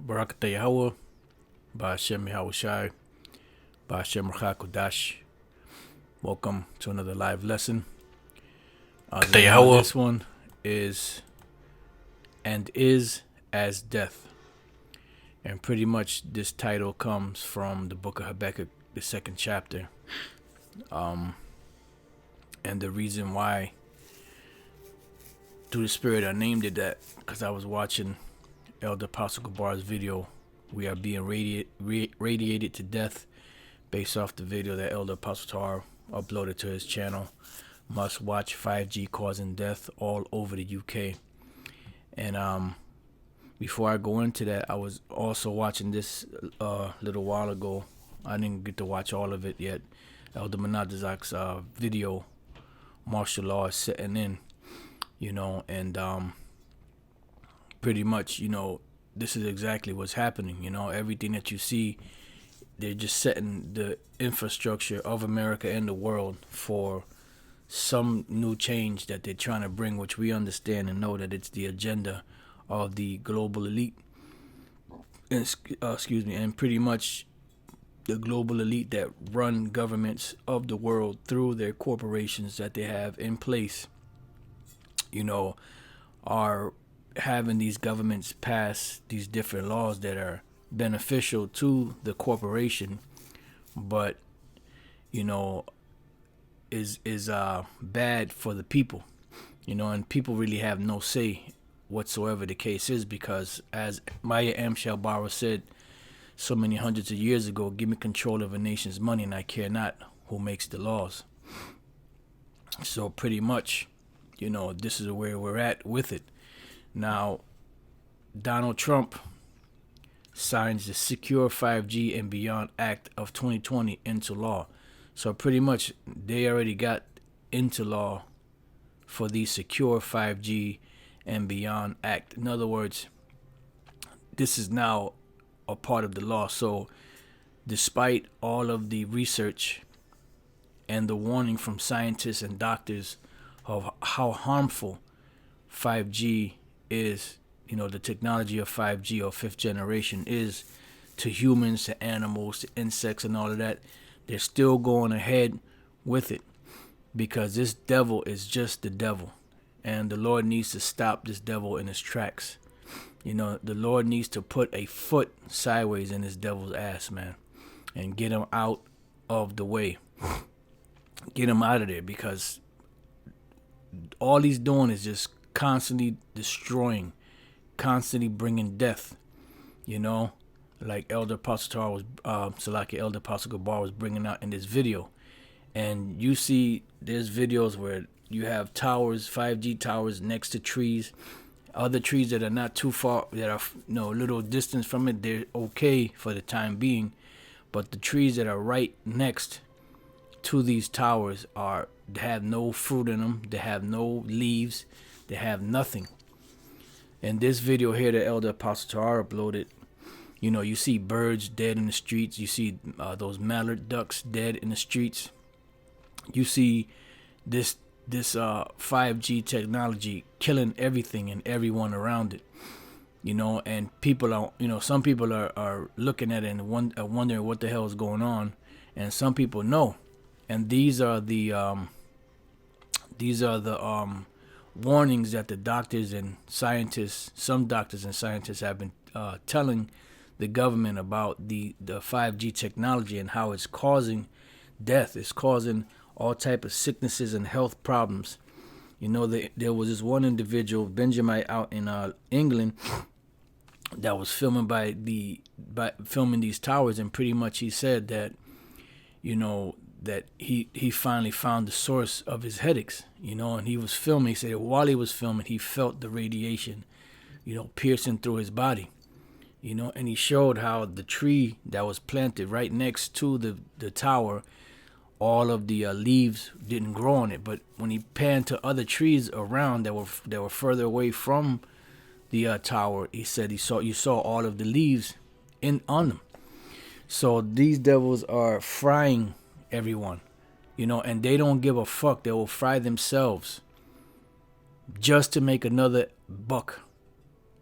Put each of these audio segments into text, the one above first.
Barakatah Yahweh, Ba'ashem Yahushai, Ba'ashem Rachakodash. Welcome to another live lesson. The name of this one is "And Is as Death," and pretty much this title comes from the book of Habakkuk, the 2nd chapter. And the reason why, through the Spirit, I named it that because I was watching Elder Apostle Gabar's video. We are being radiated to death, based off the video that Elder Apostle Tar uploaded to his channel. Must watch 5G causing death all over the UK. And before I go into that, I was also watching this little while ago. I didn't get to watch all of it yet. Elder Manadazak's video, martial law is setting in, and pretty much, this is exactly what's happening. Everything that you see, they're just setting the infrastructure of America and the world for some new change that they're trying to bring, which we understand and know that it's the agenda of the global elite. And pretty much the global elite that run governments of the world through their corporations that they have in place, are having these governments pass these different laws that are beneficial to the corporation, but is bad for the people, and people really have no say whatsoever the case is, because as Maya Angelou said so many hundreds of years ago, give me control of a nation's money and I care not who makes the laws. So pretty much, this is where we're at with it. Now, Donald Trump signs the Secure 5G and Beyond Act of 2020 into law. So pretty much they already got into law for the Secure 5G and Beyond Act. In other words, this is now a part of the law. So despite all of the research and the warning from scientists and doctors of how harmful 5G is, the technology of 5G or 5th generation is to humans, to animals, to insects and all of that, they're still going ahead with it because this devil is just the devil, and the Lord needs to stop this devil in his tracks. The Lord needs to put a foot sideways in this devil's ass, man, and get him out of the way. Get him out of there, because all he's doing is just constantly destroying, constantly bringing death, like Elder Apostle Tar was, Elder Apostle Gabar was bringing out in this video. And you see there's videos where you have towers, 5G towers next to trees, other trees that are not too far, that are a little distance from it, they're okay for the time being. But the trees that are right next to these towers they have no fruit in them, they have no leaves, they have nothing. In this video here that Elder Apostle Tar uploaded, you see birds dead in the streets. You see those mallard ducks dead in the streets. You see this 5G technology killing everything and everyone around it. And people are, some people are looking at it and wondering what the hell is going on, and some people know. And these are the warnings that the doctors and scientists, some doctors and scientists have been telling the government about the 5G technology and how it's causing death. It's causing all type of sicknesses and health problems. There was this one individual, Benjamin, out in England, that was filming by filming these towers, and pretty much he said that that he finally found the source of his headaches, and he was filming. He said while he was filming, he felt the radiation, piercing through his body, and he showed how the tree that was planted right next to the tower, all of the leaves didn't grow on it. But when he panned to other trees around that were further away from the tower, he said you saw all of the leaves on them. So these devils are frying everyone, and they don't give a fuck. They will fry themselves just to make another buck.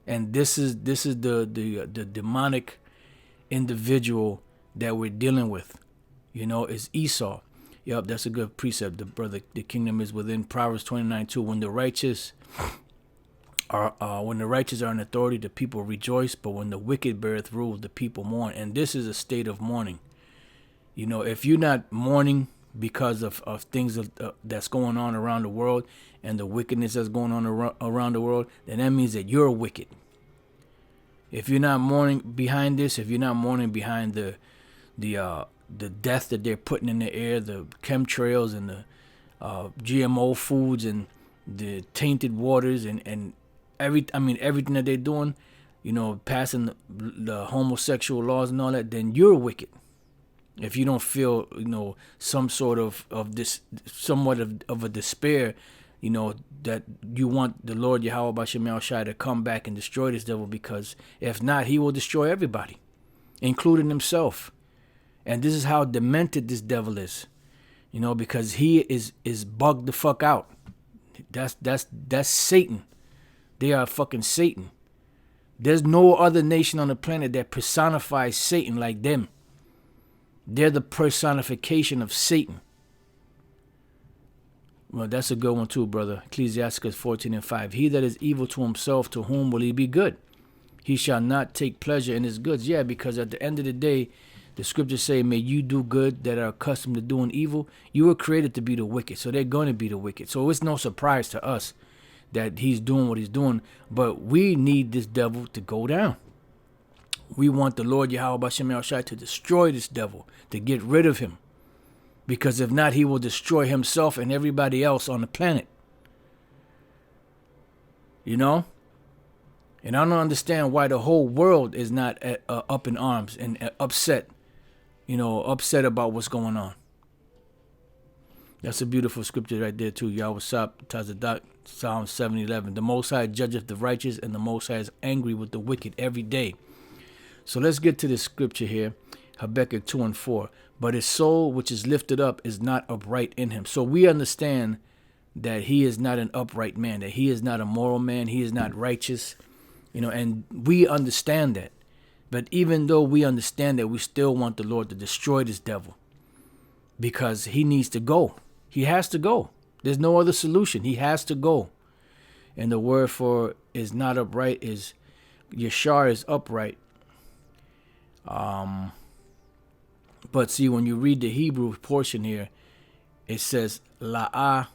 And this is the demonic individual that we're dealing with. Is Esau. Yep, that's a good precept. The kingdom is within. Proverbs 29:2. When the righteous are in authority, the people rejoice. But when the wicked beareth rule, the people mourn. And this is a state of mourning. If you're not mourning because of things that's going on around the world and the wickedness that's going on around the world, then that means that you're wicked. If you're not mourning behind this, if you're not mourning behind the death that they're putting in the air, the chemtrails and the GMO foods and the tainted waters and everything that they're doing, passing the homosexual laws and all that, then you're wicked. If you don't feel, some sort of this, somewhat of a despair, that you want the Lord Yahweh Bashem Yahushua to come back and destroy this devil, because if not, he will destroy everybody, including himself. And this is how demented this devil is, because he is bugged the fuck out. That's Satan. They are fucking Satan. There's no other nation on the planet that personifies Satan like them. They're the personification of Satan. Well, that's a good one too, brother. Ecclesiasticus 14:5. He that is evil to himself, to whom will he be good? He shall not take pleasure in his goods. Yeah, because at the end of the day, the scriptures say, may you do good that are accustomed to doing evil. You were created to be the wicked, so they're going to be the wicked. So it's no surprise to us that he's doing what he's doing. But we need this devil to go down. We want the Lord Yahweh Bashem Yahushua to destroy this devil, to get rid of him. Because if not, he will destroy himself and everybody else on the planet. And I don't understand why the whole world is not up in arms and upset. Upset about what's going on. That's a beautiful scripture right there too. Yahweh Sap, Tazadak, Psalm 7:11. The Most High judgeth the righteous, and the Most High is angry with the wicked every day. So let's get to this scripture here. Habakkuk 2:4. But his soul which is lifted up is not upright in him. So we understand that he is not an upright man, that he is not a moral man, he is not righteous, and we understand that. But even though we understand that, we still want the Lord to destroy this devil, because he needs to go. He has to go. There's no other solution. He has to go. And the word for is not upright is Yashar, is upright. But see, when you read the Hebrew portion here, it says La'ah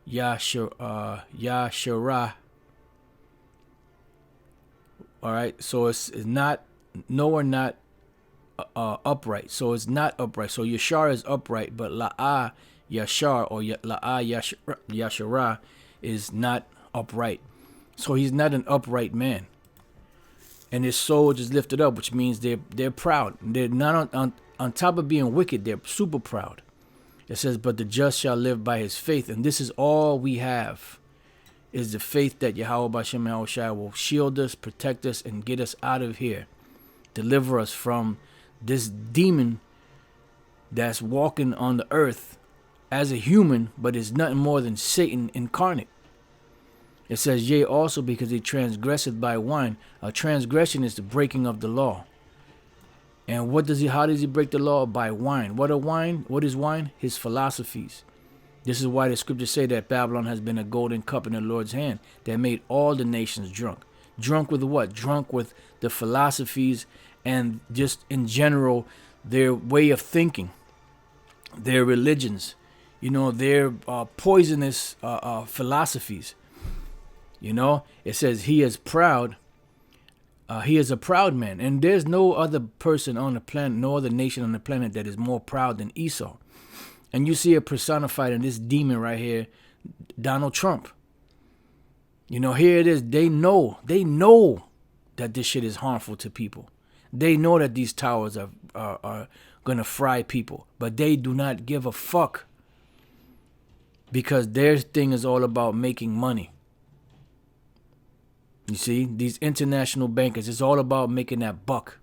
Yashara. All right, so it's not, no, or not upright. So it's not upright. So Yashar is upright, but La'ah Yashar or La'ah Yashara is not upright. So he's not an upright man. And his soul is lifted up, which means they're proud. They're not on top of being wicked, they're super proud. It says, but the just shall live by his faith. And this is all we have, is the faith that Yahweh Bashem Yahushua will shield us, protect us, and get us out of here. Deliver us from this demon that's walking on the earth as a human, but is nothing more than Satan incarnate. It says, yea, also because he transgresseth by wine. A transgression is the breaking of the law. And how does he break the law? By wine. What is wine? His philosophies. This is why the scriptures say that Babylon has been a golden cup in the Lord's hand that made all the nations drunk. Drunk with what? Drunk with the philosophies and just in general their way of thinking, their religions, their poisonous philosophies. It says he is proud. He is a proud man. And there's no other person on the planet, no other nation on the planet that is more proud than Esau. And you see it personified in this demon right here, Donald Trump. Here it is. They know that this shit is harmful to people. They know that these towers are going to fry people. But they do not give a fuck, because their thing is all about making money. You see, these international bankers, it's all about making that buck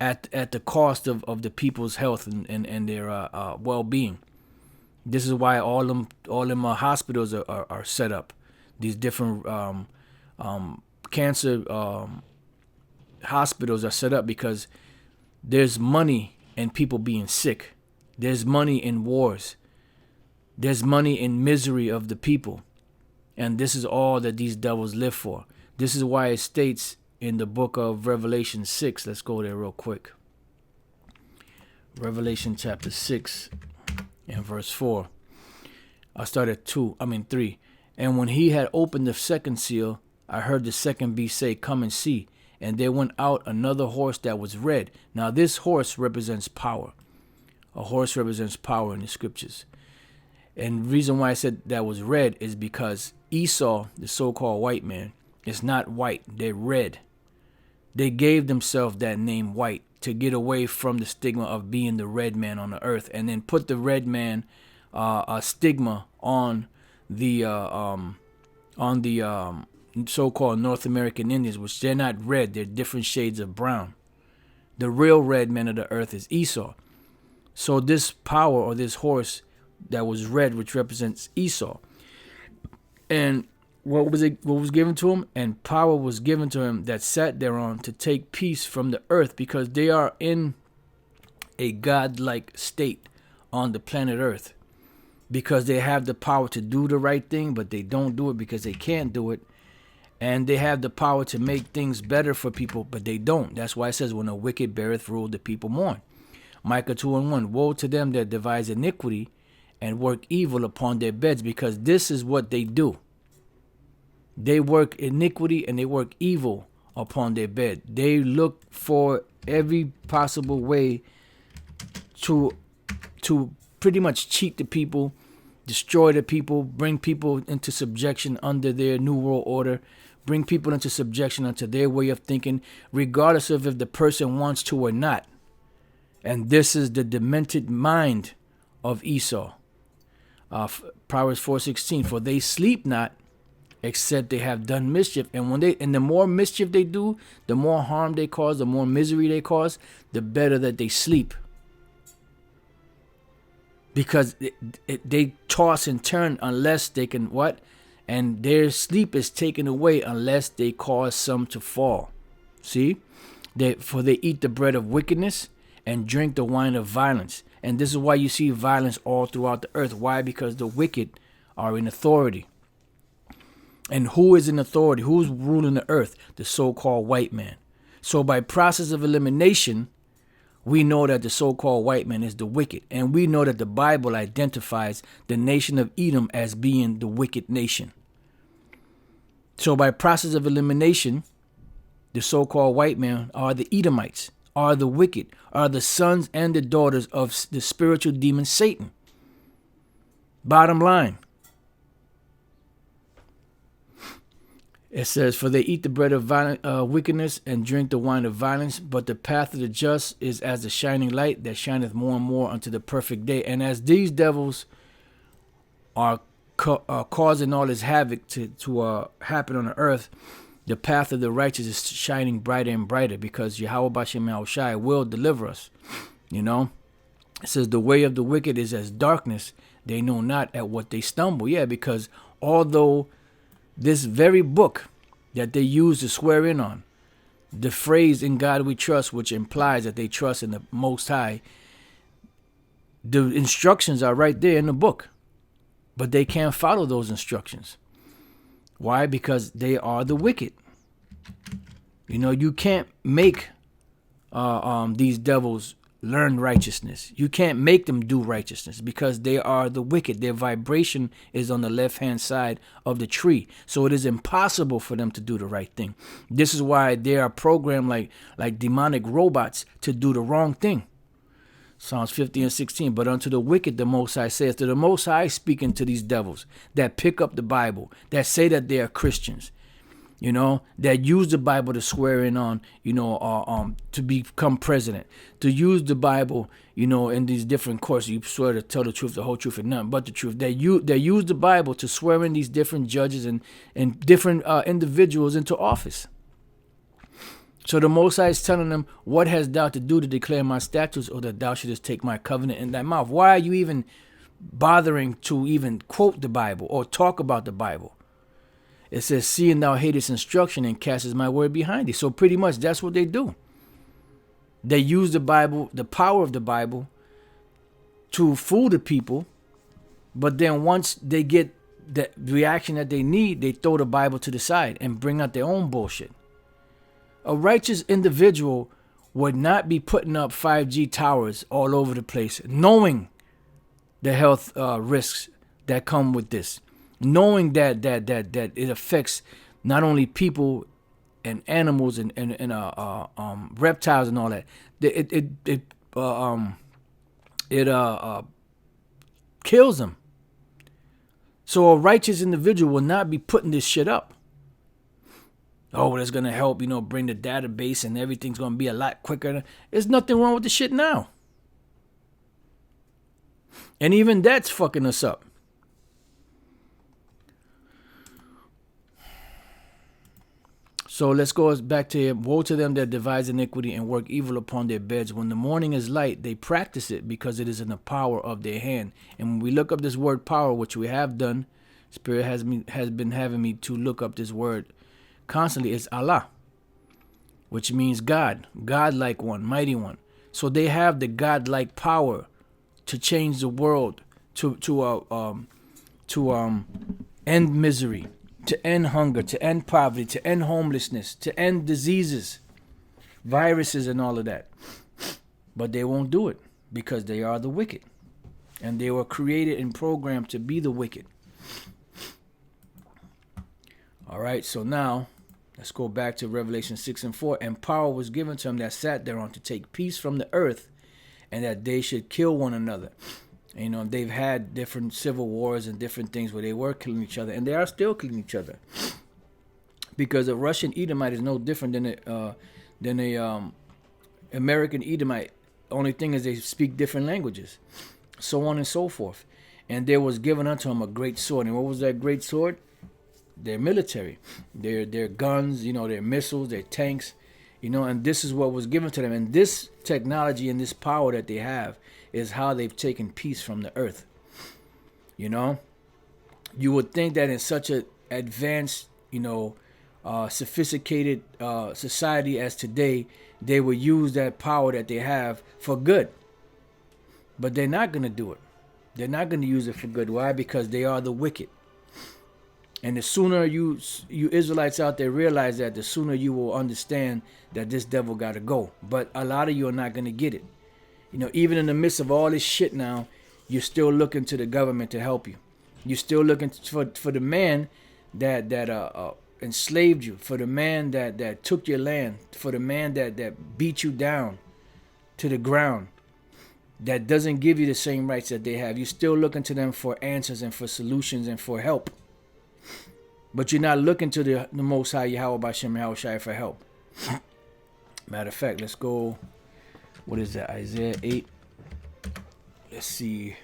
at the cost of the people's health and their well-being. This is why all them hospitals are set up. These different cancer hospitals are set up because there's money in people being sick. There's money in wars. There's money in misery of the people. And this is all that these devils live for. This is why it states in the book of Revelation 6. Let's go there real quick. Revelation chapter 6 and verse 4. I started 3. And when he had opened the second seal, I heard the second beast say, "Come and see." And there went out another horse that was red. Now this horse represents power. A horse represents power in the scriptures. And the reason why I said that was red is because Esau, the so-called white man, is not white. They're red. They gave themselves that name white to get away from the stigma of being the red man on the earth, and then put the red man a stigma on the so-called North American Indians, which they're not red. They're different shades of brown. The real red man of the earth is Esau. So this power, or this horse that was red, which represents Esau, and what was given to him? And power was given to him that sat thereon to take peace from the earth, because they are in a godlike state on the planet earth, because they have the power to do the right thing, but they don't do it because they can't do it. And they have the power to make things better for people, but they don't. That's why it says, when a wicked beareth rule, the people mourn. Micah 2:1. Woe to them that devise iniquity and work evil upon their beds, because this is what they do. They work iniquity and they work evil upon their bed. They look for every possible way to pretty much cheat the people, destroy the people, bring people into subjection under their new world order, bring people into subjection unto their way of thinking, regardless of if the person wants to or not. And this is the demented mind of Esau. Proverbs 4:16. For they sleep not, except they have done mischief. And the more mischief they do, the more harm they cause, the more misery they cause, the better that they sleep. Because they toss and turn unless they can what? And their sleep is taken away unless they cause some to fall. See? For they eat the bread of wickedness and drink the wine of violence. And this is why you see violence all throughout the earth. Why? Because the wicked are in authority. And who is in authority? Who's ruling the earth? The so-called white man. So by process of elimination, we know that the so-called white man is the wicked. And we know that the Bible identifies the nation of Edom as being the wicked nation. So by process of elimination, the so-called white man are the Edomites, are the wicked, are the sons and the daughters of the spiritual demon Satan. Bottom line. It says, for they eat the bread of wickedness and drink the wine of violence, but the path of the just is as the shining light that shineth more and more unto the perfect day. And as these devils are causing all this havoc to happen on the earth, the path of the righteous is shining brighter and brighter, because Yahweh Bashem Yahushai will deliver us. You know, it says the way of the wicked is as darkness. They know not at what they stumble. Yeah, because although this very book that they use to swear in on, the phrase "in God we trust," which implies that they trust in the Most High, the instructions are right there in the book, but they can't follow those instructions. Why? Because they are the wicked. You know, you can't make these devils learn righteousness. You can't make them do righteousness, because they are the wicked. Their vibration is on the left-hand side of the tree. So it is impossible for them to do the right thing. This is why they are programmed like demonic robots to do the wrong thing. Psalms 50:16. But unto the wicked the Most High saith, to the Most High speaking to these devils that pick up the Bible, that say that they are Christians, you know, that use the Bible to swear in on, you know, to become president, to use the Bible, you know, in these different courts. You swear to tell the truth, the whole truth, and nothing but the truth. They use the Bible to swear in these different judges and different individuals into office. So the Most High is telling them, what hast thou to do to declare my statutes, or that thou shouldest take my covenant in thy mouth? Why are you even bothering to even quote the Bible or talk about the Bible? It says, seeing thou hatest instruction and castest my word behind thee. So pretty much that's what they do. They use the Bible, the power of the Bible, to fool the people. But then once they get the reaction that they need, they throw the Bible to the side and bring out their own bullshit. A righteous individual would not be putting up 5G towers all over the place, knowing the health risks that come with this, knowing that it affects not only people and animals and reptiles and all that. It kills them. So a righteous individual will not be putting this shit up. Oh, that's going to help, bring the database and everything's going to be a lot quicker. There's nothing wrong with the shit now. And even that's fucking us up. So let's go back to it. Woe to them that devise iniquity and work evil upon their beds. When the morning is light, they practice it because it is in the power of their hand. And when we look up this word power, which we have done, Spirit has been having me to look up this word constantly. It's Allah, which means God, God-like one, mighty one. So they have the God-like power to change the world, to end misery, to end hunger, to end poverty, to end homelessness, to end diseases, viruses, and all of that. But they won't do it because they are the wicked. And they were created and programmed to be the wicked. All right, so now let's go back to Revelation 6:4. And power was given to them that sat thereon to take peace from the earth, and that they should kill one another. They've had different civil wars and different things where they were killing each other, and they are still killing each other. Because a Russian Edomite is no different than a American Edomite. Only thing is they speak different languages, so on and so forth. And there was given unto them a great sword. And what was that great sword? Their military, their guns, their missiles, their tanks, and this is what was given to them. And this technology and this power that they have is how they've taken peace from the earth. You would think that in such an advanced, sophisticated society as today, they would use that power that they have for good. But they're not going to do it. They're not going to use it for good. Why? Because they are the wicked. And the sooner you Israelites out there realize that, the sooner you will understand that this devil got to go. But a lot of you are not going to get it. Even in the midst of all this shit now, you're still looking to the government to help you. You're still looking for the man that enslaved you, for the man that took your land, for the man that beat you down to the ground, that doesn't give you the same rights that they have. You're still looking to them for answers and for solutions and for help. But you're not looking to the Most High Yahweh Bashem Yahushai for help. Matter of fact, let's go. What is that? Isaiah 8. Let's see.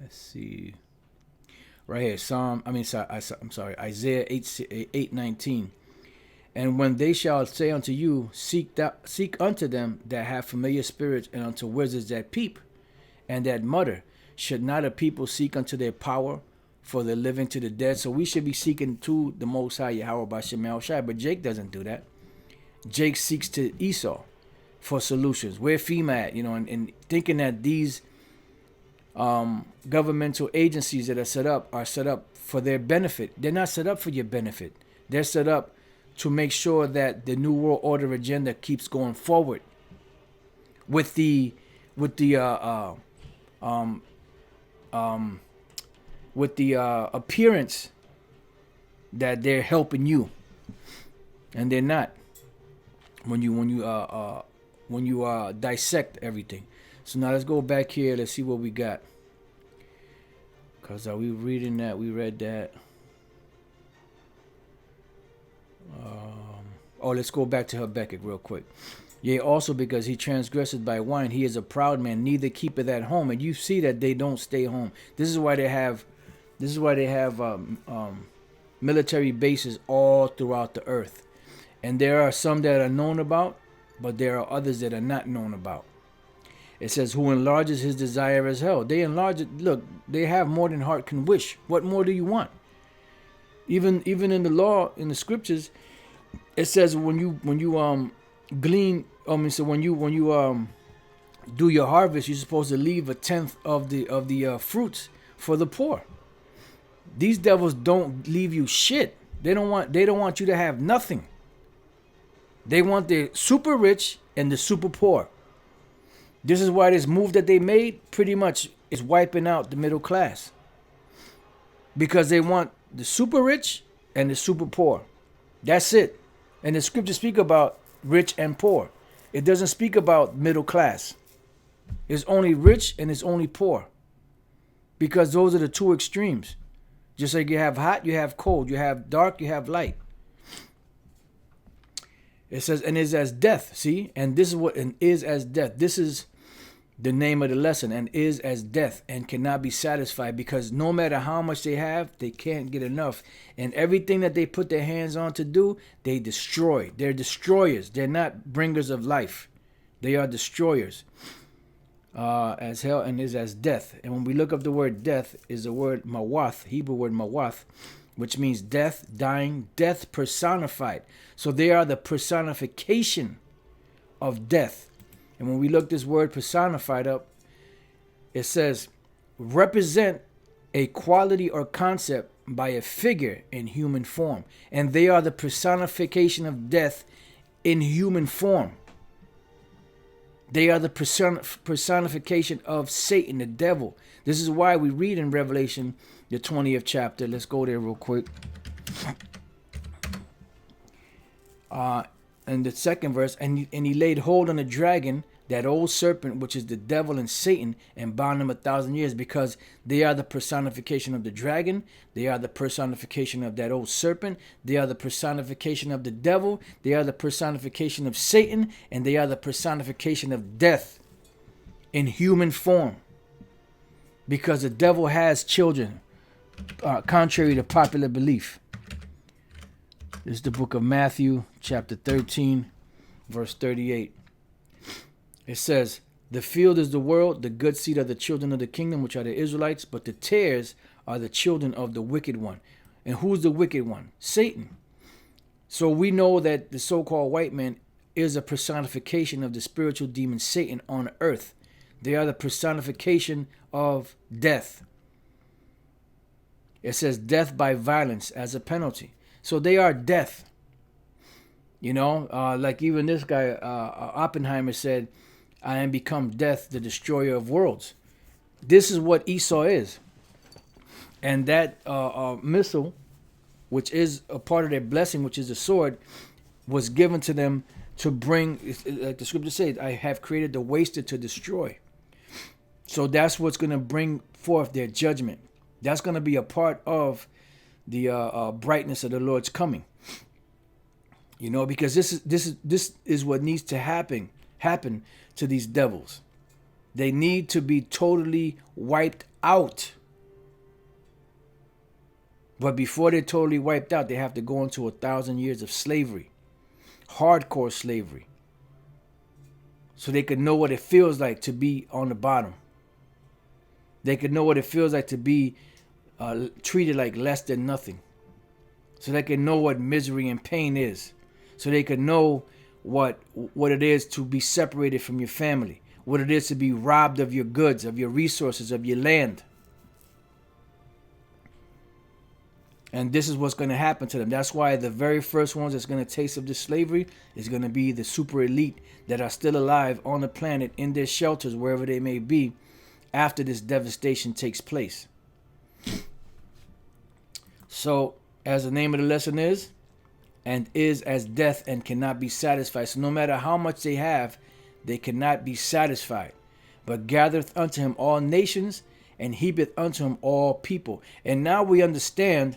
Let's see. Right here, Isaiah 8:19. And when they shall say unto you, seek unto them that have familiar spirits, and unto wizards that peep and that mutter, should not a people seek unto their power for the living to the dead? So we should be seeking to the Most High Yahweh Bashem Yahushai, but Jake doesn't do that. Jake seeks to Esau for solutions. Where FEMA at? And thinking that these governmental agencies that are set up for their benefit. They're not set up for your benefit. They're set up to make sure that the New World Order agenda keeps going forward with the appearance that they're helping you, and they're not. When you dissect everything. So now let's go back here. Let's see what we got. Cause are we reading that? We read that. Let's go back to Habakkuk real quick. Yea, also because he transgresseth by wine, he is a proud man, neither keepeth at home. And you see that they don't stay home. This is why they have military bases all throughout the earth. And there are some that are known about, but there are others that are not known about. It says, who enlarges his desire as hell. They enlarge it. Look, they have more than heart can wish. What more do you want? Even in the law, in the scriptures, it says when you glean, so when you do your harvest, you're supposed to leave a tenth of the fruits for the poor. These devils don't leave you shit. They don't want you to have nothing. They want the super rich and the super poor. This is why this move that they made pretty much is wiping out the middle class. Because they want the super rich and the super poor. That's it. And the scriptures speak about rich and poor. It doesn't speak about middle class. It's only rich and it's only poor. Because those are the two extremes. Just like you have hot, you have cold. You have dark, you have light. It says, and is as death. See? And this is what and is as death. This is the name of the lesson. And is as death and cannot be satisfied, because no matter how much they have, they can't get enough. And everything that they put their hands on to do, they destroy. They're destroyers. They're not bringers of life. They are destroyers. As hell and is as death. And when we look up the word death, is the word mawath, Hebrew word mawath, which means death, dying, death personified. So they are the personification of death. And when we look this word personified up, it says represent a quality or concept by a figure in human form. And they are the personification of death in human form. They are the personification of Satan, the devil. This is why we read in Revelation, the 20th chapter. Let's go there real quick. In the second verse, and he laid hold on the dragon, that old serpent, which is the devil and Satan, and bound him 1,000 years, because they are the personification of the dragon. They are the personification of that old serpent. They are the personification of the devil. They are the personification of Satan, and they are the personification of death in human form. Because the devil has children, contrary to popular belief. This is the book of Matthew, chapter 13, verse 38. It says, the field is the world, the good seed are the children of the kingdom, which are the Israelites, but the tares are the children of the wicked one. And who's the wicked one? Satan. So we know that the so-called white man is a personification of the spiritual demon Satan on earth. They are the personification of death. It says death by violence as a penalty. So they are death. You know, like even this guy, Oppenheimer said, I am become death, the destroyer of worlds. This is what Esau is. And that missile, which is a part of their blessing, which is a sword, was given to them to bring, like the scripture says, I have created the waster to destroy. So that's what's going to bring forth their judgment. That's going to be a part of the brightness of the Lord's coming. You know, because this is what needs to happen to these devils. They need to be totally wiped out. But before they're totally wiped out, they have to go into 1,000 years of slavery. Hardcore slavery. So they could know what it feels like to be on the bottom. They could know what it feels like to be treated like less than nothing. So they can know what misery and pain is. So they can know what it is to be separated from your family. What it is to be robbed of your goods, of your resources, of your land. And this is what's going to happen to them. That's why the very first ones that's going to taste of this slavery is going to be the super elite that are still alive on the planet in their shelters, wherever they may be, after this devastation takes place. So, as the name of the lesson is, and is as death and cannot be satisfied. So no matter how much they have, they cannot be satisfied. But gathereth unto him all nations, and heapeth unto him all people. And now we understand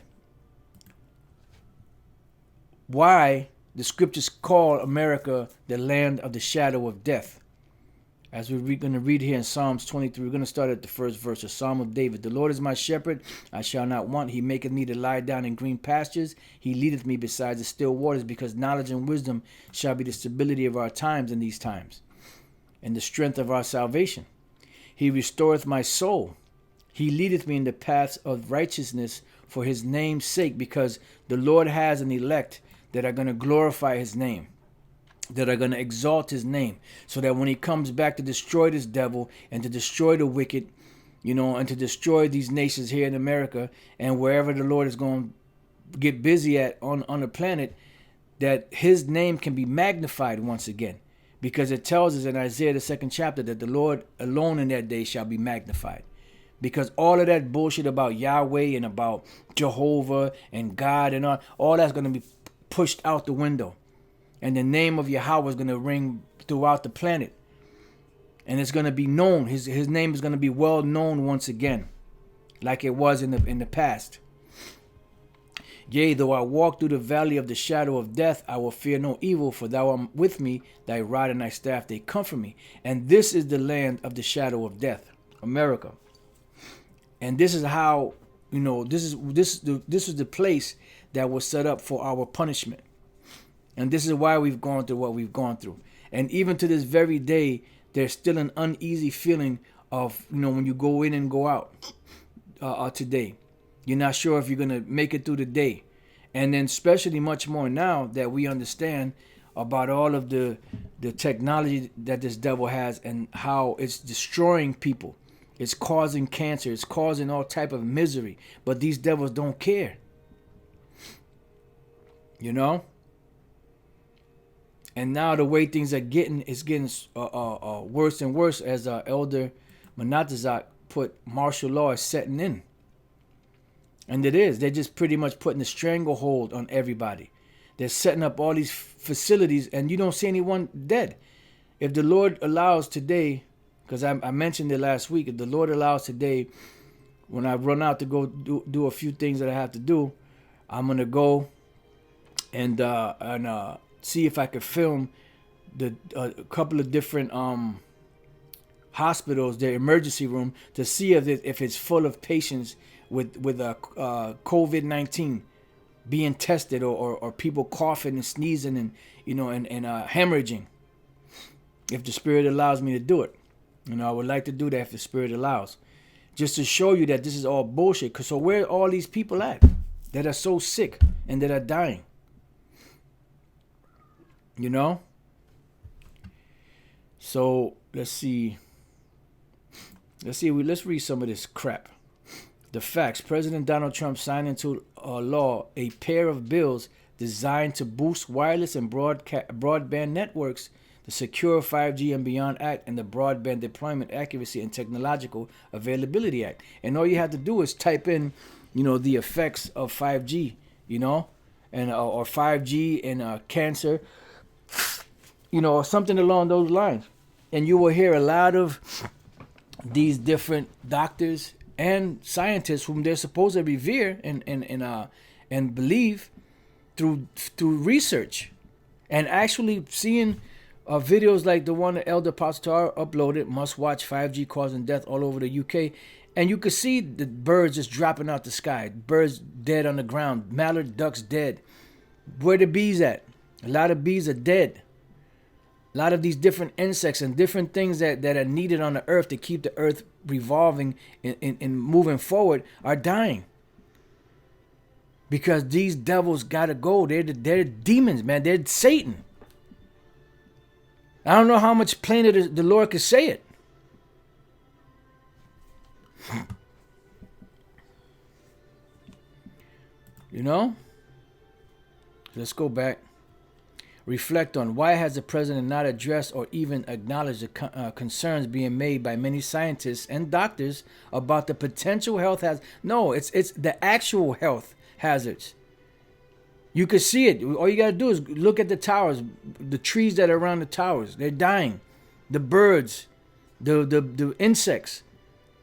why the scriptures call America the land of the shadow of death. As we're going to read here in Psalms 23, we're going to start at the first verse, a Psalm of David. The Lord is my shepherd, I shall not want. He maketh me to lie down in green pastures. He leadeth me beside the still waters, because knowledge and wisdom shall be the stability of our times in these times. and the strength of our salvation. He restoreth my soul. He leadeth me in the paths of righteousness for his name's sake, because the Lord has an elect that are going to glorify his name, that are going to exalt his name, so that when he comes back to destroy this devil and to destroy the wicked, and to destroy these nations here in America and wherever the Lord is going to get busy at on the planet, that his name can be magnified once again. Because it tells us in Isaiah the 2nd chapter that the Lord alone in that day shall be magnified. Because all of that bullshit about Yahweh and about Jehovah and God and all that's going to be pushed out the window. And the name of Yahweh is going to ring throughout the planet. And it's going to be known. His name is going to be well known once again, like it was in the past. Yea, though I walk through the valley of the shadow of death, I will fear no evil, for thou art with me, thy rod and thy staff, they comfort me. And this is the land of the shadow of death, America. And this is how, this is the place that was set up for our punishment. And this is why we've gone through what we've gone through. And even to this very day, there's still an uneasy feeling of, when you go in and go out today. You're not sure if you're going to make it through the day. And then especially much more now that we understand about all of the technology that this devil has and how it's destroying people. It's causing cancer. It's causing all type of misery. But these devils don't care. And now the way things are getting, it's getting worse and worse, as Elder MANASSEH put. Martial law is setting in. And it is. They're just pretty much putting a stranglehold on everybody. They're setting up all these facilities, and you don't see anyone dead. If the Lord allows today, because I mentioned it last week, if the Lord allows today, when I run out to go do a few things that I have to do, I'm going to go and see if I could film a couple of different hospitals, their emergency room, to see if it's full of patients with COVID-19 being tested, or people coughing and sneezing and hemorrhaging. If the Spirit allows me to do it, I would like to do that if the Spirit allows, just to show you that this is all bullshit. So where are all these people at that are so sick and that are dying? So let's see. Let's read some of this crap. The facts. President Donald Trump signed into law a pair of bills designed to boost wireless and broadband networks, the Secure 5G and Beyond Act, and the Broadband Deployment Accuracy and Technological Availability Act. And all you have to do is type in, the effects of 5G, and or 5G and cancer, or something along those lines. And you will hear a lot of these different doctors and scientists whom they're supposed to revere and believe through research, and actually seeing videos like the one that Elder Pastor uploaded, Must Watch 5G Causing Death all over the UK. And you could see the birds just dropping out the sky. Birds dead on the ground. Mallard ducks dead. Where the bees at? A lot of bees are dead. A lot of these different insects and different things that are needed on the earth to keep the earth revolving and moving forward are dying. Because these devils gotta go. They're demons, man. They're Satan. I don't know how much plainer the Lord could say it. Let's go back. Reflect on why has the president not addressed or even acknowledged the concerns being made by many scientists and doctors about the potential health hazards. No, it's the actual health hazards. You can see it. All you got to do is look at the towers, the trees that are around the towers. They're dying. The birds, the insects.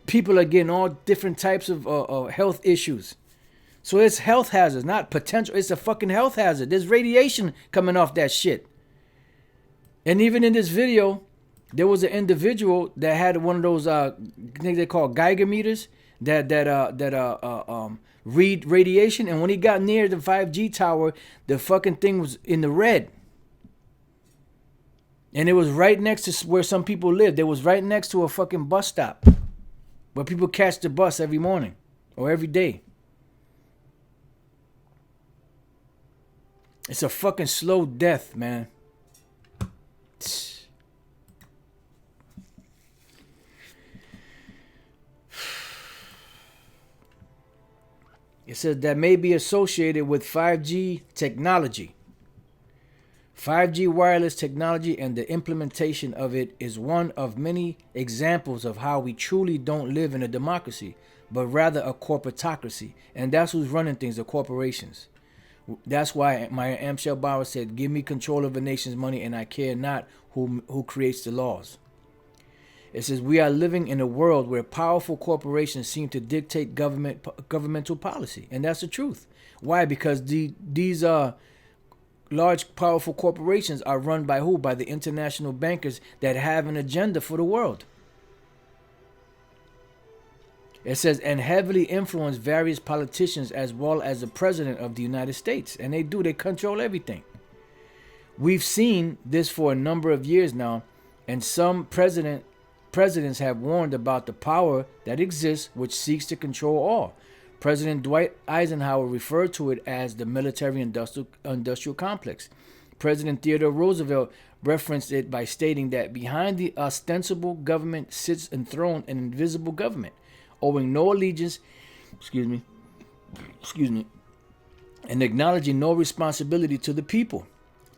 People are getting all different types of health issues. So it's health hazards, not potential. It's a fucking health hazard. There's radiation coming off that shit. And even in this video, there was an individual that had one of those I think they call Geiger meters that read radiation. And when he got near the 5G tower, the fucking thing was in the red. And it was right next to where some people lived. It was right next to a fucking bus stop where people catch the bus every morning or every day. It's a fucking slow death, man. It says that may be associated with 5G technology. 5G wireless technology and the implementation of it is one of many examples of how we truly don't live in a democracy, but rather a corporatocracy. And that's who's running things, the corporations. That's why Mayan Native said, give me control of a nation's money and I care not who creates the laws. It says we are living in a world where powerful corporations seem to dictate governmental policy. And that's the truth. Why? Because these large, powerful corporations are run by who? By the international bankers that have an agenda for the world. It says, and heavily influence various politicians as well as the president of the United States. And they control everything. We've seen this for a number of years now, and some presidents have warned about the power that exists which seeks to control all. President Dwight Eisenhower referred to it as the military-industrial complex. President Theodore Roosevelt referenced it by stating that behind the ostensible government sits enthroned an invisible government, owing no allegiance, and acknowledging no responsibility to the people.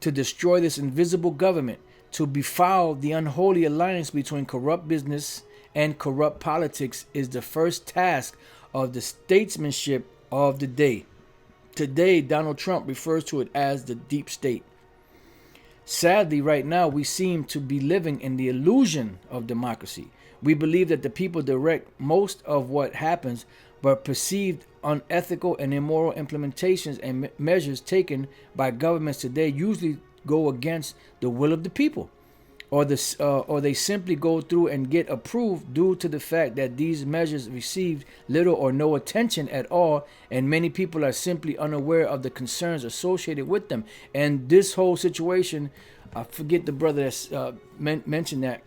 To destroy this invisible government, to befoul the unholy alliance between corrupt business and corrupt politics is the first task of the statesmanship of the day. Today, Donald Trump refers to it as the deep state. Sadly, right now, we seem to be living in the illusion of democracy. We believe that the people direct most of what happens, but perceived unethical and immoral implementations and measures taken by governments today usually go against the will of the people, or they simply go through and get approved due to the fact that these measures received little or no attention at all, and many people are simply unaware of the concerns associated with them. And this whole situation, I forget the brother that mentioned that,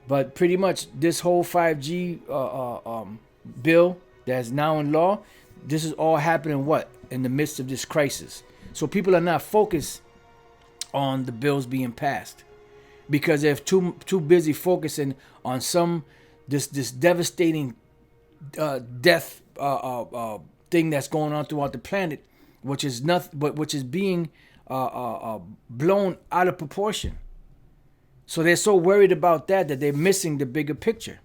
but pretty much this whole 5G bill that's now in law, this is all happening in the midst of this crisis. So people are not focused on the bills being passed, because they're too busy focusing on this devastating death thing that's going on throughout the planet, which is nothing but which is being blown out of proportion. So they're so worried about that they're missing the bigger picture.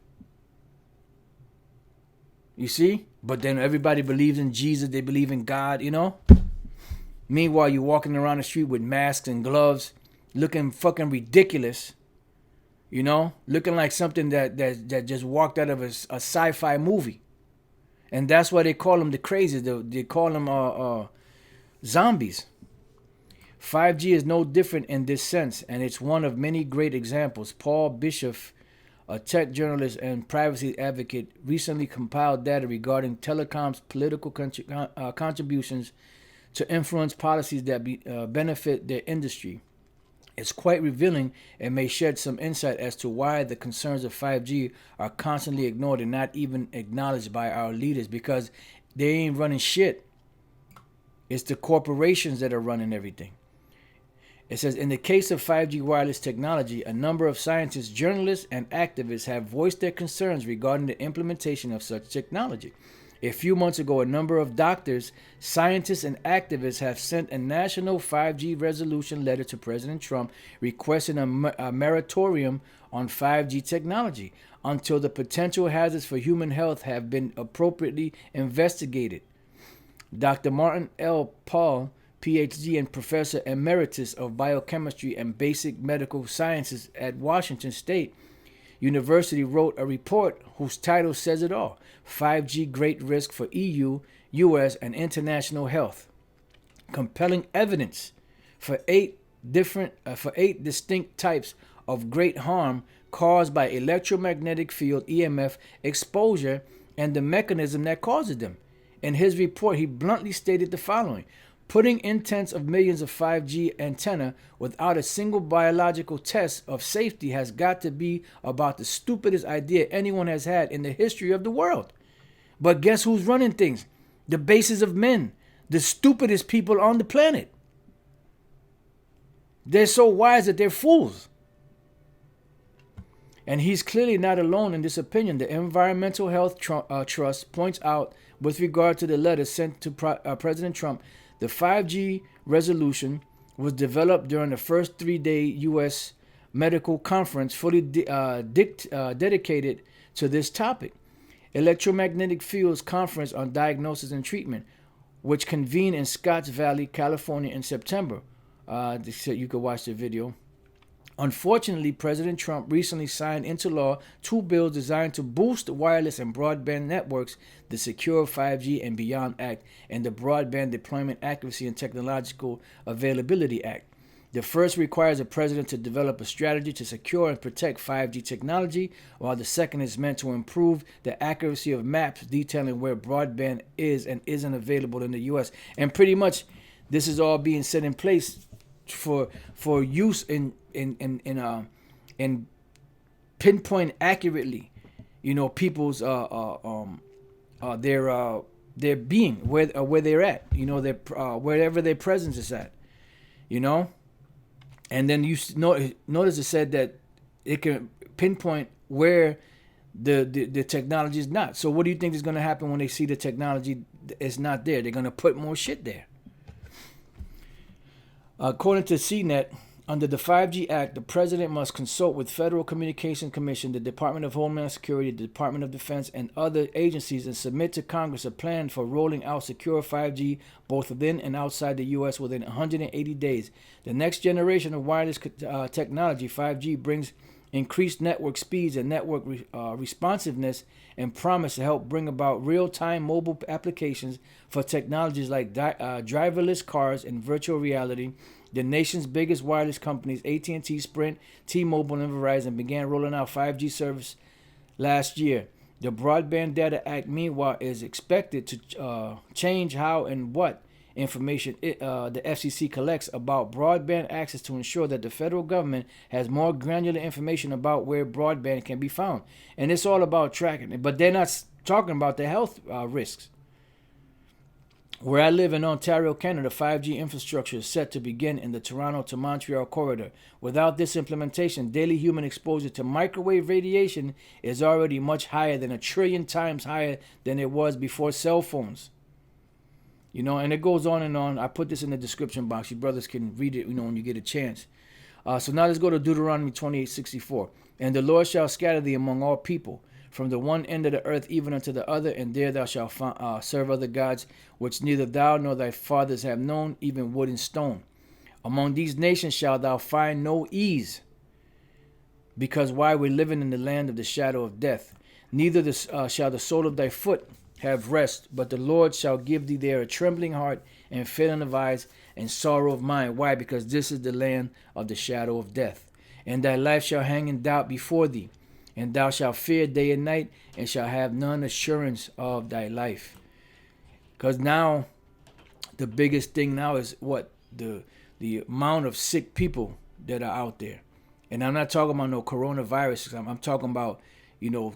You see? But then everybody believes in Jesus, they believe in God, Meanwhile, you're walking around the street with masks and gloves, looking fucking ridiculous, looking like something that just walked out of a sci-fi movie. And that's why they call them the crazies. They call them zombies. 5G is no different in this sense, and it's one of many great examples. Paul Bishop, a tech journalist and privacy advocate, recently compiled data regarding telecom's political contributions to influence policies that benefit their industry. It's quite revealing and may shed some insight as to why the concerns of 5G are constantly ignored and not even acknowledged by our leaders, because they ain't running shit. It's the corporations that are running everything. It says, in the case of 5G wireless technology, a number of scientists, journalists, and activists have voiced their concerns regarding the implementation of such technology. A few months ago, a number of doctors, scientists, and activists have sent a national 5G resolution letter to President Trump requesting a moratorium on 5G technology until the potential hazards for human health have been appropriately investigated. Dr. Martin L. Paul, PhD and Professor Emeritus of Biochemistry and Basic Medical Sciences at Washington State University, wrote a report whose title says it all: 5G Great Risk for EU, US, and International Health. Compelling evidence for eight distinct types of great harm caused by electromagnetic field EMF exposure and the mechanism that causes them. In his report, he bluntly stated the following: Putting in tens of millions of 5G antenna without a single biological test of safety has got to be about the stupidest idea anyone has had in the history of the world. But guess who's running things? The bases of men, the stupidest people on the planet. They're so wise that they're fools. And he's clearly not alone in this opinion. The Environmental Health Trust points out, with regard to the letter sent to President Trump, the 5G resolution was developed during the first 3-day U.S. medical conference fully dedicated to this topic. Electromagnetic Fields Conference on Diagnosis and Treatment, which convened in Scotts Valley, California in September. You could watch the video. Unfortunately, President Trump recently signed into law 2 bills designed to boost wireless and broadband networks, the Secure 5G and Beyond Act and the Broadband Deployment Accuracy and Technological Availability Act. The first requires the president to develop a strategy to secure and protect 5G technology, while the second is meant to improve the accuracy of maps detailing where broadband is and isn't available in the U.S. And pretty much this is all being set in place for use in pinpoint accurately, people's their being, where they're at, their wherever their presence is at, and then you notice it said that it can pinpoint where the technology is not. So what do you think is going to happen when they see the technology is not there? They're going to put more shit there. According to CNET, under the 5G Act, the president must consult with Federal Communications Commission, the Department of Homeland Security, the Department of Defense, and other agencies and submit to Congress a plan for rolling out secure 5G both within and outside the U.S. within 180 days. The next generation of wireless technology, 5G, brings increased network speeds and network responsiveness and promise to help bring about real-time mobile applications for technologies like driverless cars and virtual reality. The nation's biggest wireless companies, AT&T, Sprint, T-Mobile, and Verizon, began rolling out 5G service last year. The Broadband Data Act, meanwhile, is expected to change how and what information the FCC collects about broadband access to ensure that the federal government has more granular information about where broadband can be found. And it's all about tracking it. But they're not talking about the health risks. Where I live in Ontario, Canada, 5G infrastructure is set to begin in the Toronto to Montreal corridor. Without this implementation, daily human exposure to microwave radiation is already much higher than 1 trillion times higher than it was before cell phones. And it goes on and on. I put this in the description box. You brothers can read it, when you get a chance. So now let's go to Deuteronomy 28:64. And the Lord shall scatter thee among all people, from the one end of the earth even unto the other, and there thou shalt serve other gods, which neither thou nor thy fathers have known, even wood and stone. Among these nations shalt thou find no ease, because while we're living in the land of the shadow of death, neither shall the sole of thy foot have rest, but the Lord shall give thee there a trembling heart and failing of eyes and sorrow of mind. Why? Because this is the land of the shadow of death. And thy life shall hang in doubt before thee, and thou shalt fear day and night, and shalt have none assurance of thy life. Because now, the biggest thing now is what? The amount of sick people that are out there. And I'm not talking about no coronavirus. I'm talking about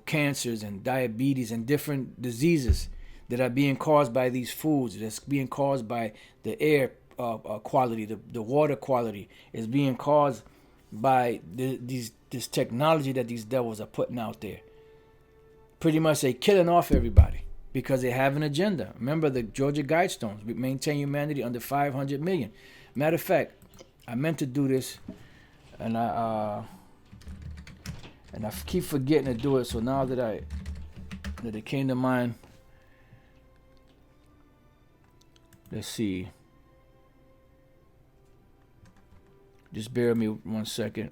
cancers and diabetes and different diseases that are being caused by these foods, that's being caused by the air quality, the water quality, is being caused by this technology that these devils are putting out there. Pretty much they killing off everybody because they have an agenda. Remember the Georgia Guidestones, we maintain humanity under 500 million. Matter of fact, I meant to do this, and I keep forgetting to do it. So now that it came to mind, let's see. Just bear with me 1 second.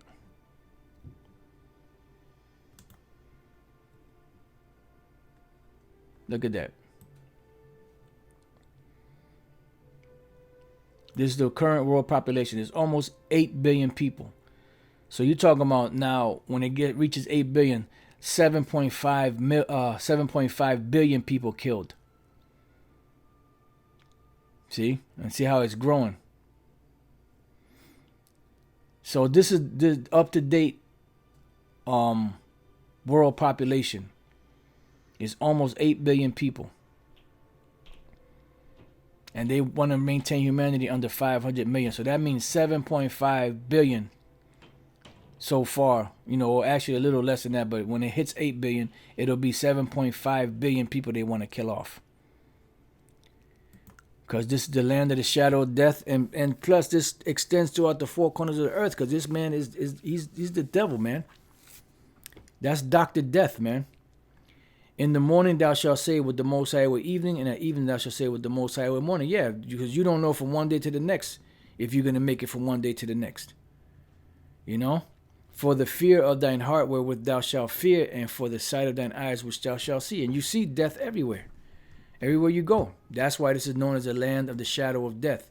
Look at that. This is the current world population. It's almost 8 billion people. So you're talking about now, when it reaches 8 billion, 7.5 billion people killed. See? And see how it's growing. So this is the up-to-date world population. It's almost 8 billion people. And they want to maintain humanity under 500 million. So that means 7.5 billion so far. You know, or actually a little less than that. But when it hits 8 billion, it'll be 7.5 billion people they want to kill off. Because this is the land of the shadow of death. And plus this extends throughout the four corners of the earth. Because this man he's the devil, man. That's Dr. Death, man. In the morning thou shalt say with the Most High with evening, and at evening thou shalt say with the Most High with morning. Yeah, because you don't know from one day to the next if you're going to make it from one day to the next. You know? For the fear of thine heart wherewith thou shalt fear, and for the sight of thine eyes which thou shalt see. And you see death everywhere. Everywhere you go. That's why this is known as the land of the shadow of death.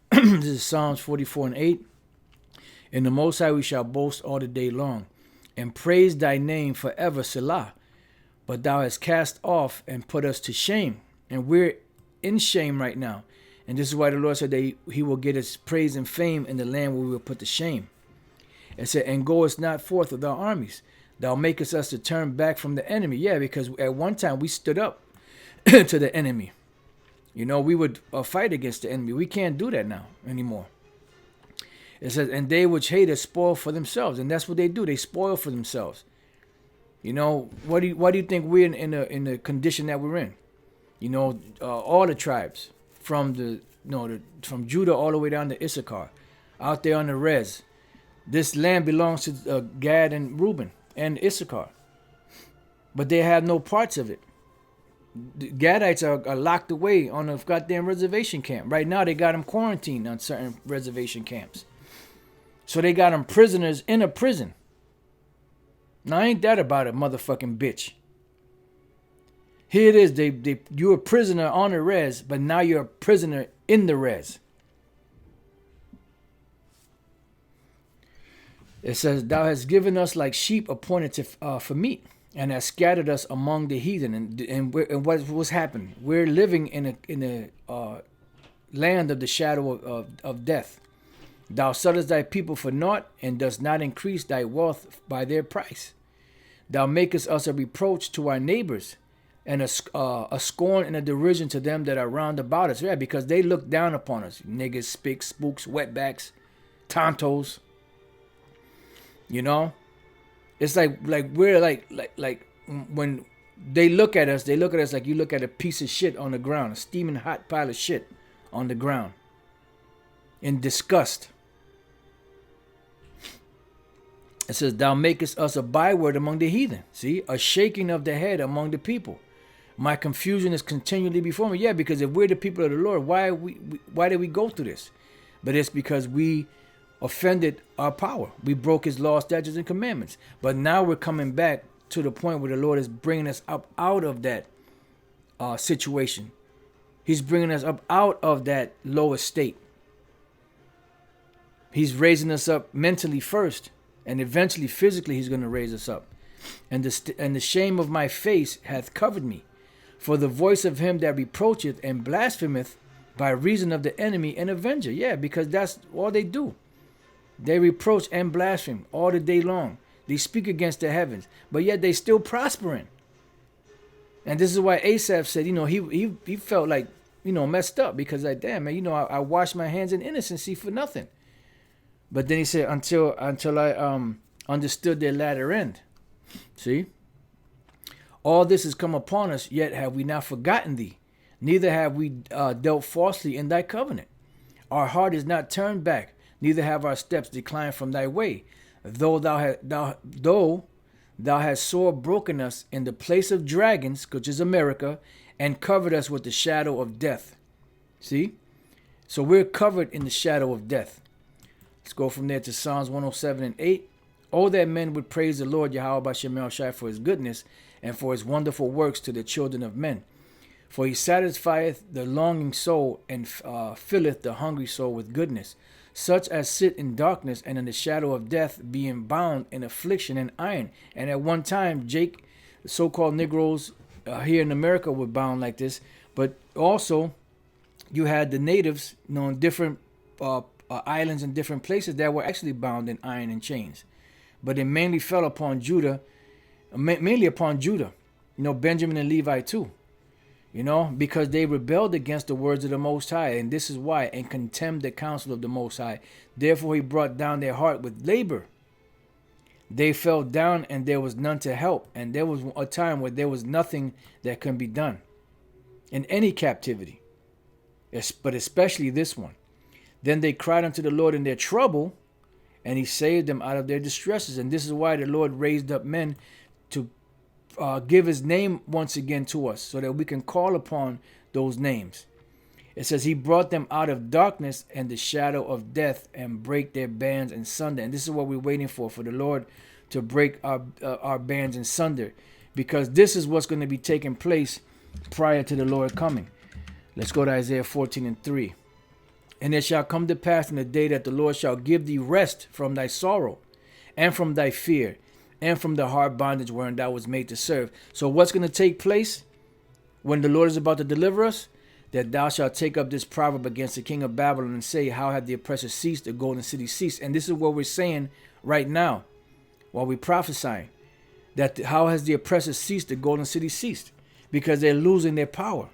This is Psalms 44:8. In the Most High we shall boast all the day long, and praise thy name forever, Selah. But thou hast cast off and put us to shame. And we're in shame right now. And this is why the Lord said that he will get us praise and fame in the land where we will put to shame. It said, and goest not forth with our armies. Thou makest us to turn back from the enemy. Yeah, because at one time we stood up to the enemy. You know, we would fight against the enemy. We can't do that now anymore. It says, and they which hate us spoil for themselves. And that's what they do. They spoil for themselves. You know, why do you think we're in the condition that we're in? You know, all the tribes from from Judah all the way down to Issachar, out there on the res. This land belongs to Gad and Reuben and Issachar, but they have no parts of it. The Gadites are locked away on a goddamn reservation camp. Right now, they got them quarantined on certain reservation camps. So they got them prisoners in a prison. Now, ain't that about a motherfucking bitch? Here it is. You're a prisoner on the res, but now you're a prisoner in the res. It says, thou hast given us like sheep appointed for meat, and hast scattered us among the heathen. And what's happened? We're living in a land of the shadow of death. Thou settest thy people for naught, and dost not increase thy wealth by their price. Thou makest us a reproach to our neighbors, and a scorn and a derision to them that are round about us. Yeah, because they look down upon us. Niggas, spicks, spooks, wetbacks, tontos. You know? It's like we're like when they look at us like you look at a piece of shit on the ground, a steaming hot pile of shit on the ground. In disgust. It says, thou makest us a byword among the heathen. See? A shaking of the head among the people. My confusion is continually before me. Yeah, because if we're the people of the Lord, why did we go through this? But it's because we offended our power. We broke his laws, statutes, and commandments. But now we're coming back to the point where the Lord is bringing us up out of that situation. He's bringing us up out of that lower state. He's raising us up mentally first. And eventually, physically, he's going to raise us up. And the shame of my face hath covered me. For the voice of him that reproacheth and blasphemeth by reason of the enemy and avenger. Yeah, because that's all they do. They reproach and blaspheme all the day long. They speak against the heavens. But yet they still prospering. And this is why Asaph said, you know, he felt like, you know, messed up. Because like, damn, man, you know, I washed my hands in innocency for nothing. But then he said, until I understood their latter end. See? All this has come upon us, yet have we not forgotten thee. Neither have we dealt falsely in thy covenant. Our heart is not turned back, neither have our steps declined from thy way. Though thou hast sore broken us in the place of dragons, which is America, and covered us with the shadow of death. See? So we're covered in the shadow of death. Let's go from there to Psalms 107:8. Oh, that men would praise the Lord Yahweh B'Shem El-Shai for his goodness and for his wonderful works to the children of men. For he satisfieth the longing soul and filleth the hungry soul with goodness. Such as sit in darkness and in the shadow of death, being bound in affliction and iron. And at one time, the so-called Negroes here in America were bound like this. But also, you had the natives, in different islands and different places that were actually bound in iron and chains. But it mainly fell upon Judah, mainly upon Judah, Benjamin and Levi too, because they rebelled against the words of the Most High. And this is why, and contemned the counsel of the Most High. Therefore he brought down their heart with labor. They fell down and there was none to help. And there was a time where there was nothing that can be done in any captivity, but especially this one. Then they cried unto the Lord in their trouble, and he saved them out of their distresses. And this is why the Lord raised up men to give his name once again to us, so that we can call upon those names. It says he brought them out of darkness and the shadow of death, and break their bands in sunder. And this is what we're waiting for the Lord to break our bands in sunder, because this is what's going to be taking place prior to the Lord coming. Let's go to Isaiah 14:3. And it shall come to pass in the day that the Lord shall give thee rest from thy sorrow, and from thy fear, and from the hard bondage wherein thou was made to serve. So what's going to take place when the Lord is about to deliver us? That thou shalt take up this proverb against the king of Babylon, and say, how have the oppressor ceased, the golden city ceased? And this is what we're saying right now, while we're prophesying, that how has the oppressor ceased, the golden city ceased? Because they're losing their power.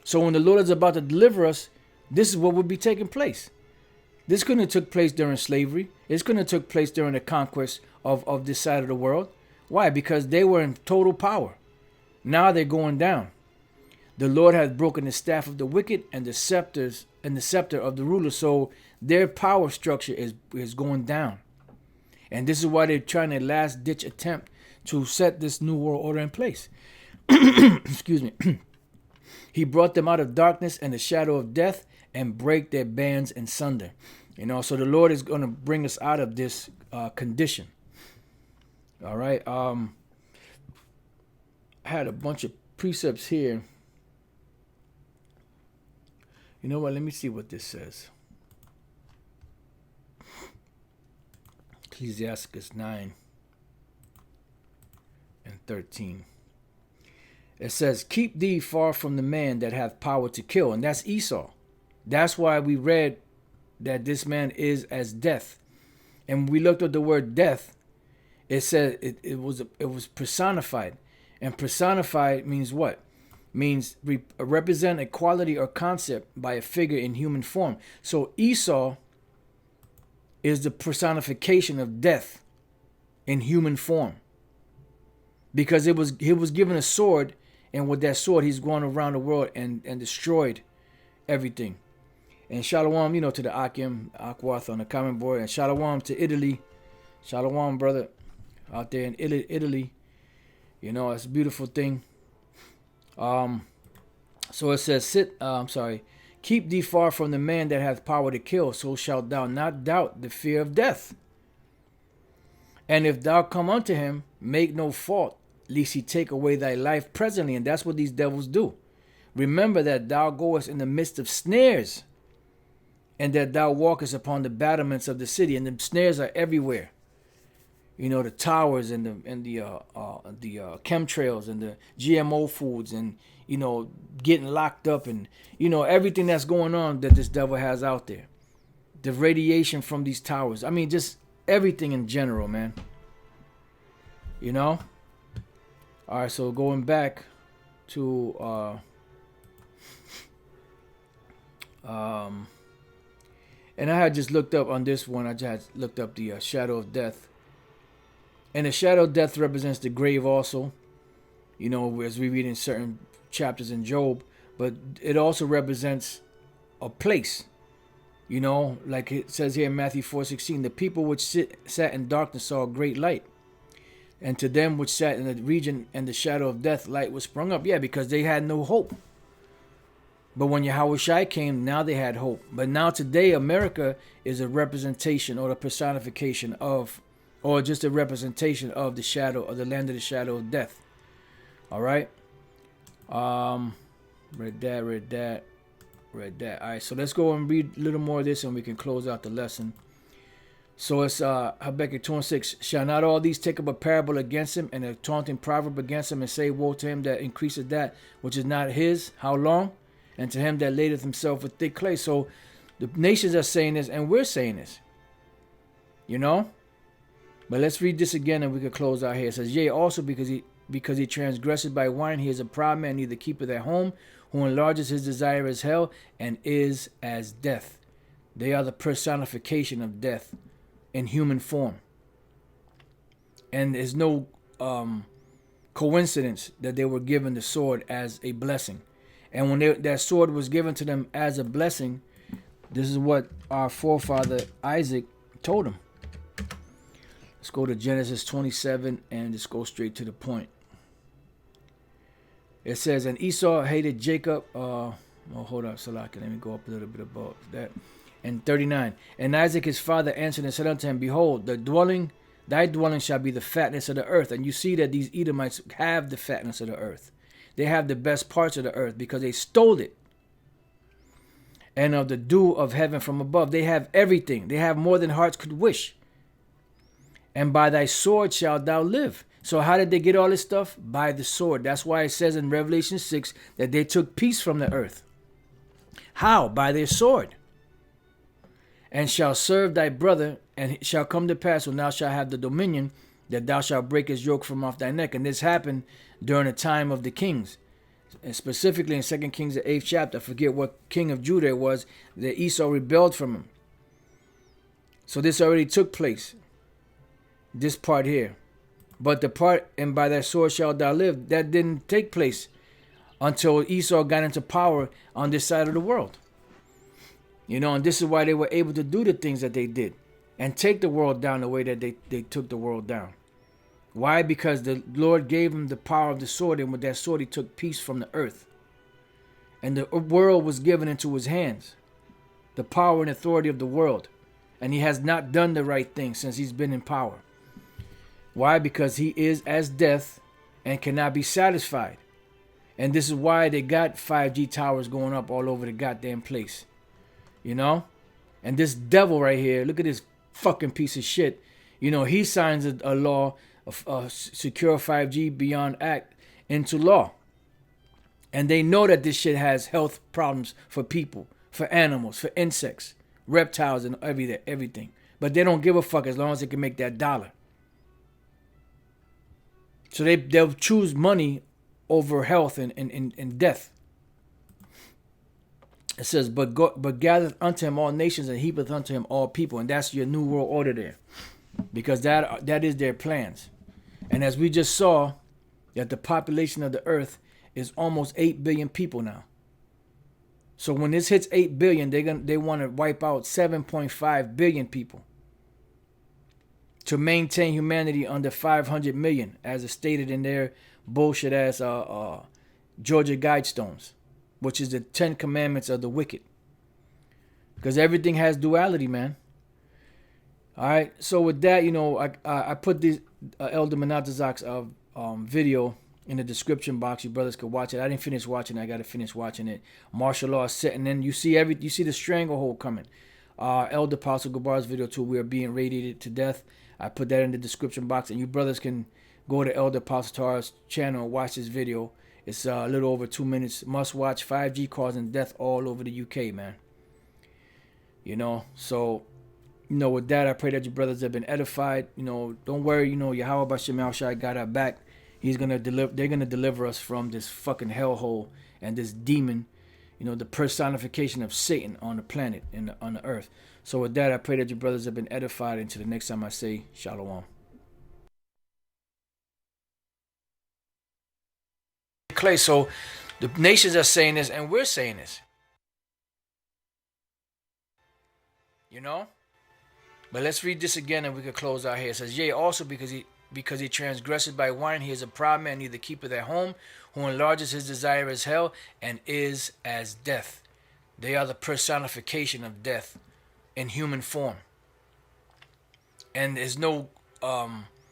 So when the Lord is about to deliver us, this is what would be taking place. This couldn't have took place during slavery. It's couldn't have took place during the conquest of this side of the world. Why? Because they were in total power. Now they're going down. The Lord has broken the staff of the wicked and the scepter of the ruler. So their power structure is going down. And this is why they're trying their last ditch attempt to set this new world order in place. Excuse me. He brought them out of darkness and the shadow of death, and break their bands in sunder. So the Lord is going to bring us out of this condition. All right. I had a bunch of precepts here. You know what? Let me see what this says. Ecclesiasticus 9:13. It says, keep thee far from the man that hath power to kill. And that's Esau. That's why we read that this man is as death. And when we looked at the word death, it said it was personified. And personified means what? Means represent a quality or concept by a figure in human form. So Esau is the personification of death in human form. Because he was given a sword, and with that sword he's gone around the world and destroyed everything. And shalom, to the Akim, Akwath on the comment board, and shalom to Italy. Shalom, brother, out there in Italy. It's a beautiful thing. So it says, keep thee far from the man that hath power to kill, so shalt thou not doubt the fear of death. And if thou come unto him, make no fault, lest he take away thy life presently. And that's what these devils do. Remember that thou goest in the midst of snares, and that thou walkest upon the battlements of the city. And the snares are everywhere. The towers and the chemtrails and the GMO foods, and getting locked up, and everything that's going on that this devil has out there. The radiation from these towers. I mean, just everything in general, man. All right, so going back to and I had just looked up on this one. I just looked up the shadow of death, and the shadow of death represents the grave also. As we read in certain chapters in Job, but it also represents a place. Like it says here in Matthew 4:16, the people which sat in darkness saw a great light. And to them which sat in the region and the shadow of death, light was sprung up. Yeah, because they had no hope. But when Yahushua came, now they had hope. But now today, America is a representation or a personification of, or just a representation of the shadow, of the land of the shadow of death. All right. Read that. All right, so let's go and read a little more of this, and we can close out the lesson. So it's Habakkuk 2:6. Shall not all these take up a parable against him, and a taunting proverb against him, and say, woe to him that increaseth that which is not his? How long? and to him that ladeth himself with thick clay. So the nations are saying this, and we're saying this. You know? But let's read this again, and we can close out here. It says, yea, also because he transgressed by wine, he is a proud man, neither keepeth at home, who enlarges his desire as hell, and is as death. They are the personification of death in human form. And there's no coincidence that they were given the sword as a blessing. And when that sword was given to them as a blessing, this is what our forefather Isaac told them. Let's go to Genesis 27 and just go straight to the point. It says, and Esau hated Jacob. Hold up, Salaki. Let me go up a little bit above that. And 39. And Isaac his father answered and said unto him, behold, thy dwelling shall be the fatness of the earth. And you see that these Edomites have the fatness of the earth. They have the best parts of the earth because they stole it. And of the dew of heaven from above. They have everything. They have more than hearts could wish. And by thy sword shalt thou live. So how did they get all this stuff? By the sword. That's why it says in Revelation 6 that they took peace from the earth. How? By their sword. And shall serve thy brother, and it shall come to pass when thou shalt have the dominion, that thou shalt break his yoke from off thy neck. And this happened during the time of the kings. And specifically in 2 Kings, the 8th chapter, I forget what king of Judah it was, that Esau rebelled from him. So this already took place. This part here. But the part, and by that sword shalt thou live, that didn't take place until Esau got into power on this side of the world. You know, and this is why they were able to do the things that they did and take the world down the way that they took the world down. Why? Because the Lord gave him the power of the sword, and with that sword he took peace from the earth. And the world was given into his hands. The power and authority of the world. And he has not done the right thing since he's been in power. Why? Because he is as death and cannot be satisfied. And this is why they got 5G towers going up all over the goddamn place. You know? And this devil right here, look at this fucking piece of shit. You know, he signs a law, a Secure 5G Beyond Act into law. And they know that this shit has health problems for people, for animals, for insects, reptiles, and everything. But they don't give a fuck as long as they can make that dollar. So they'll choose money over health and death. It says, but gathereth unto him all nations, and heapeth unto him all people. And that's your new world order there. Because that is their plans. And as we just saw, that the population of the earth is almost 8 billion people now. So when this hits 8 billion, they want to wipe out 7.5 billion people. To maintain humanity under 500 million, as is stated in their bullshit ass Georgia Guidestones, which is the 10 commandments of the wicked. Because everything has duality, man. All right. So with that, you know, I put this Elder Manatazak's video in the description box. You brothers could watch it. I didn't finish watching it. I got to finish watching it. Martial law set, and then you see the stranglehold coming. Elder Apostle Gabar's video too. We are being radiated to death. I put that in the description box, and you brothers can go to Elder Apostle Tara's channel and watch this video. It's a little over 2 minutes. Must watch. 5G causing death all over the UK, man. You know, so, you know, with that, I pray that your brothers have been edified. You know, don't worry. You know, Yahweh Bashem Al-Shai got our back. He's gonna deliver. They're gonna deliver us from this fucking hellhole and this demon. You know, the personification of Satan on the planet and on the earth. So with that, I pray that your brothers have been edified. Until the next time I say Shalom. Clay, so the nations are saying this, and we're saying this. You know? But let's read this again, and we can close out here. It says, yea, also because he transgressed by wine, he is a proud man, neither keepeth at home, who enlarges his desire as hell, and is as death. They are the personification of death in human form. And there's no